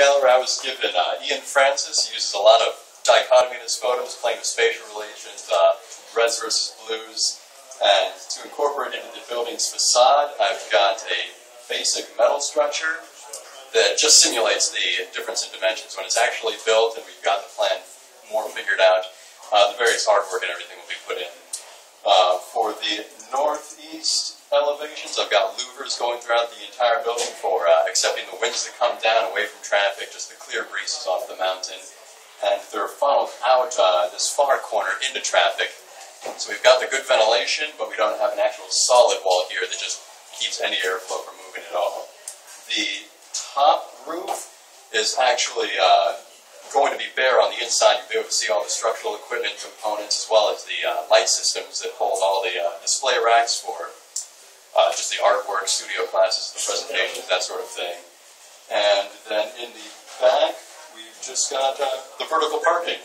gallery I was given Ian Francis. He uses a lot of dichotomy in his photos, playing with spatial relations, reds versus blues. And to incorporate into the building's facade, I've got a basic metal structure that just simulates the difference in dimensions. When it's actually built and we've got the plan more figured out, the various artwork and everything will be put in. For the northeast elevations, I've got louvers going throughout the entire building for accepting the winds that come down away from traffic, just the clear breezes off the mountain. And they're funneled out this far corner into traffic. So we've got the good ventilation, but we don't have an actual solid wall here that just keeps any airflow from moving at all. The top roof is actually going to be bare on the inside. You'll be able to see all the structural equipment components as well as the light systems that hold all the display racks for just the artwork, studio classes, the presentations, that sort of thing. And then in the back, we've just got the vertical parking.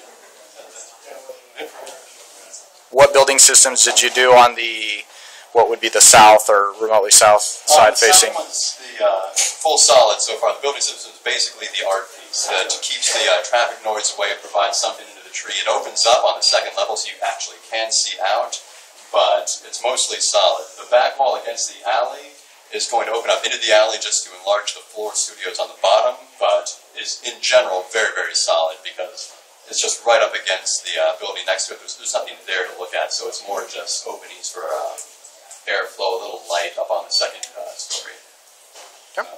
What building systems did you do on the, what would be the south or remotely south side facing? The south one's the full solid so far. The building system is basically the art piece that keeps the traffic noise away. It provides something into the tree. It opens up on the second level so you actually can see out, but it's mostly solid. The back wall against the alley is going to open up into the alley just to enlarge the floor studios on the bottom, but is in general very, very solid because it's just right up against the building next to it. There's nothing there to look at, so it's more just openings for airflow, a little light up on the second story. Yep.